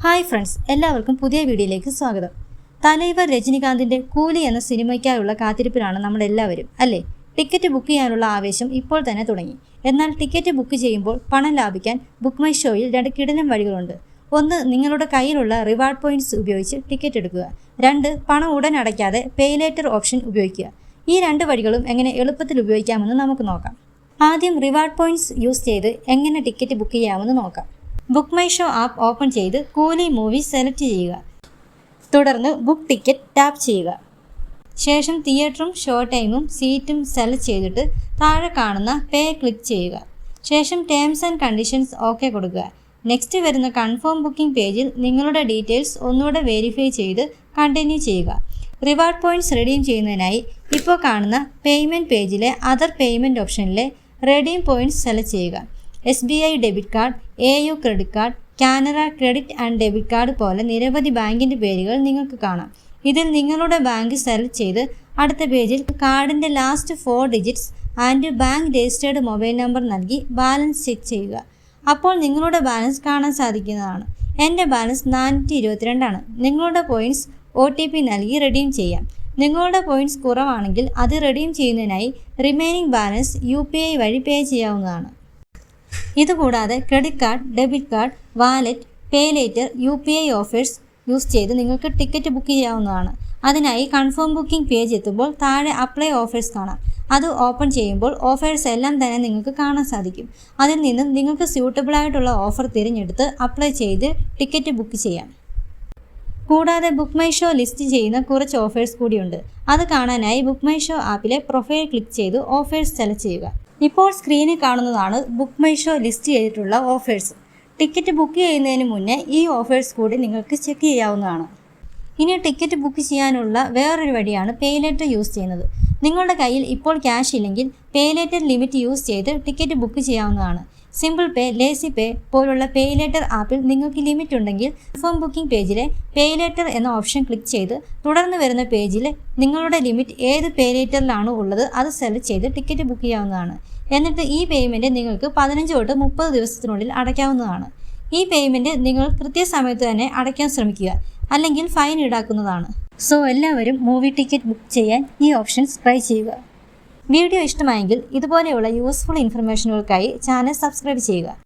Hi friends, എല്ലാവർക്കും പുതിയ വീഡിയോയിലേക്ക് സ്വാഗതം. തലൈവർ രജനികാന്തിന്റെ കൂലി എന്ന സിനിമയ്ക്കായുള്ള കാത്തിരിപ്പിലാണ് നമ്മളെല്ലാവരും, അല്ലേ? ടിക്കറ്റ് ബുക്ക് ചെയ്യാനുള്ള ആവേശം ഇപ്പോൾ തന്നെ തുടങ്ങി. എന്നാൽ ടിക്കറ്റ് ബുക്ക് ചെയ്യുമ്പോൾ പണം ലാഭിക്കാൻ ബുക്ക് മൈ ഷോയിൽ 2 കിടിലൻ വഴികളുണ്ട്. 1. നിങ്ങളുടെ കയ്യിലുള്ള റിവാർഡ് പോയിന്റ്സ് ഉപയോഗിച്ച് ടിക്കറ്റ് എടുക്കുക. 2. പണം ഉടൻ അടയ്ക്കാതെ പേ ലേറ്റർ ഓപ്ഷൻ ഉപയോഗിക്കുക. ഈ 2 വഴികളും എങ്ങനെ എളുപ്പത്തിൽ ഉപയോഗിക്കാമെന്ന് നമുക്ക് നോക്കാം. ആദ്യം റിവാർഡ് പോയിന്റ്സ് യൂസ് ചെയ്ത് എങ്ങനെ ടിക്കറ്റ് ബുക്ക് ചെയ്യാമെന്ന് നോക്കാം. Book my show app open ചെയ്ത് കൂലി മൂവി സെലക്ട് ചെയ്യുക. തുടർന്ന് ബുക്ക് ടിക്കറ്റ് ടാപ്പ് ചെയ്യുക. ശേഷം തിയേറ്ററും ഷോ ടൈമും സീറ്റും സെലക്ട് ചെയ്തിട്ട് താഴെ കാണുന്ന പേ ക്ലിക്ക് ചെയ്യുക. ശേഷം ടേംസ് ആൻഡ് കണ്ടീഷൻസ് ഓക്കെ കൊടുക്കുക. നെക്സ്റ്റ് വരുന്ന കൺഫേം ബുക്കിംഗ് പേജിൽ നിങ്ങളുടെ ഡീറ്റെയിൽസ് ഒന്നുകൂടെ വെരിഫൈ ചെയ്ത് കണ്ടിന്യൂ ചെയ്യുക. റിവാർഡ് പോയിന്റ്സ് റെഡീം ചെയ്യുന്നതിനായി ഇപ്പോൾ കാണുന്ന പേയ്മെൻറ്റ് പേജിലെ അതർ പേയ്മെൻറ്റ് ഓപ്ഷനിലെ റെഡീം പോയിന്റ്സ് സെലക്ട് ചെയ്യുക. SBI debit card, AU credit card, Canara credit and debit card പോലെ നിരവധി ബാങ്കിൻ്റെ പേരുകൾ നിങ്ങൾക്ക് കാണാം. ഇതിൽ നിങ്ങളുടെ ബാങ്ക് സെലക്ട് ചെയ്ത് അടുത്ത പേജിൽ കാർഡിൻ്റെ last 4 digits and bank registered mobile number നൽകി ബാലൻസ് ചെക്ക് ചെയ്യുക. അപ്പോൾ നിങ്ങളുടെ ബാലൻസ് കാണാൻ സാധിക്കുന്നതാണ്. എൻ്റെ ബാലൻസ് 422 ആണ്. നിങ്ങളുടെ പോയിന്റ്സ് OTP നൽകി റെഡീം ചെയ്യാം. നിങ്ങളുടെ പോയിന്റ്സ് കുറവാണെങ്കിൽ അത് റെഡീം ചെയ്യുന്നതിനായി റിമൈനിങ് ബാലൻസ് UPI വഴി പേ ചെയ്യാവുന്നതാണ്. ഇതുകൂടാതെ credit card, debit card, wallet, pay later, UPI offers use ചെയ്ത് നിങ്ങൾക്ക് ടിക്കറ്റ് ബുക്ക് ചെയ്യാവുന്നതാണ്. അതിനായി കൺഫേം ബുക്കിംഗ് പേജ് എത്തുമ്പോൾ താഴെ അപ്ലൈ ഓഫേഴ്സ് കാണാം. അത് ഓപ്പൺ ചെയ്യുമ്പോൾ ഓഫേഴ്സ് എല്ലാം തന്നെ നിങ്ങൾക്ക് കാണാൻ സാധിക്കും. അതിൽ നിന്ന് നിങ്ങൾക്ക് സ്യൂട്ടബിൾ ആയിട്ടുള്ള ഓഫർ തിരഞ്ഞെടുത്ത് അപ്ലൈ ചെയ്ത് ടിക്കറ്റ് ബുക്ക് ചെയ്യാം. കൂടാതെ ബുക്ക് മൈ ഷോ ലിസ്റ്റ് ചെയ്യുന്ന കുറച്ച് ഓഫേഴ്സ് കൂടിയുണ്ട്. അത് കാണാനായി ബുക്ക് മൈ ഷോ ആപ്പിലെ പ്രൊഫൈൽ ക്ലിക്ക് ചെയ്ത് ഓഫേഴ്സ് സെലക്ട് ചെയ്യുക. ഇപ്പോൾ സ്ക്രീനിൽ കാണുന്നതാണ് ബുക്ക് മൈ ഷോ ലിസ്റ്റ് ചെയ്തിട്ടുള്ള ഓഫേഴ്സ്. ടിക്കറ്റ് ബുക്ക് ചെയ്യുന്നതിന് മുന്നേ ഈ ഓഫേഴ്സ് കൂടി നിങ്ങൾക്ക് ചെക്ക് ചെയ്യാവുന്നതാണ്. ഇനി ടിക്കറ്റ് ബുക്ക് ചെയ്യാനുള്ള വേറൊരു വഴിയാണ് പേ ലേറ്റർ യൂസ് ചെയ്യുന്നത്. നിങ്ങളുടെ കയ്യിൽ ഇപ്പോൾ ക്യാഷ് ഇല്ലെങ്കിൽ പേ ലേറ്റർ ലിമിറ്റ് യൂസ് ചെയ്ത് ടിക്കറ്റ് ബുക്ക് ചെയ്യാവുന്നതാണ്. സിമ്പിൾ പേ, ലേസി പേ പോലുള്ള പേ ലേറ്റർ ആപ്പിൽ നിങ്ങൾക്ക് ലിമിറ്റ് ഉണ്ടെങ്കിൽ കൺഫേം ബുക്കിംഗ് പേജിലെ പേ ലേറ്റർ എന്ന ഓപ്ഷൻ ക്ലിക്ക് ചെയ്ത് തുടർന്ന് വരുന്ന പേജിൽ നിങ്ങളുടെ ലിമിറ്റ് ഏത് പേ ലേറ്ററിലാണോ ഉള്ളത് അത് സെലക്ട് ചെയ്ത് ടിക്കറ്റ് ബുക്ക് ചെയ്യാവുന്നതാണ്. എന്നിട്ട് ഈ പേയ്മെൻറ്റ് നിങ്ങൾക്ക് 15 തൊട്ട് 30 ദിവസത്തിനുള്ളിൽ അടയ്ക്കാവുന്നതാണ്. ഈ പേയ്മെൻറ്റ് നിങ്ങൾ കൃത്യസമയത്ത് തന്നെ അടയ്ക്കാൻ ശ്രമിക്കുക, അല്ലെങ്കിൽ ഫൈൻ ഈടാക്കുന്നതാണ്. സോ എല്ലാവരും മൂവി ടിക്കറ്റ് ബുക്ക് ചെയ്യാൻ ഈ ഓപ്ഷൻസ് ട്രൈ ചെയ്യുക. വീഡിയോ ഇഷ്ടമായെങ്കിൽ ഇതുപോലെയുള്ള യൂസ്ഫുൾ ഇൻഫർമേഷനുകൾക്കായി ചാനൽ സബ്സ്ക്രൈബ് ചെയ്യുക.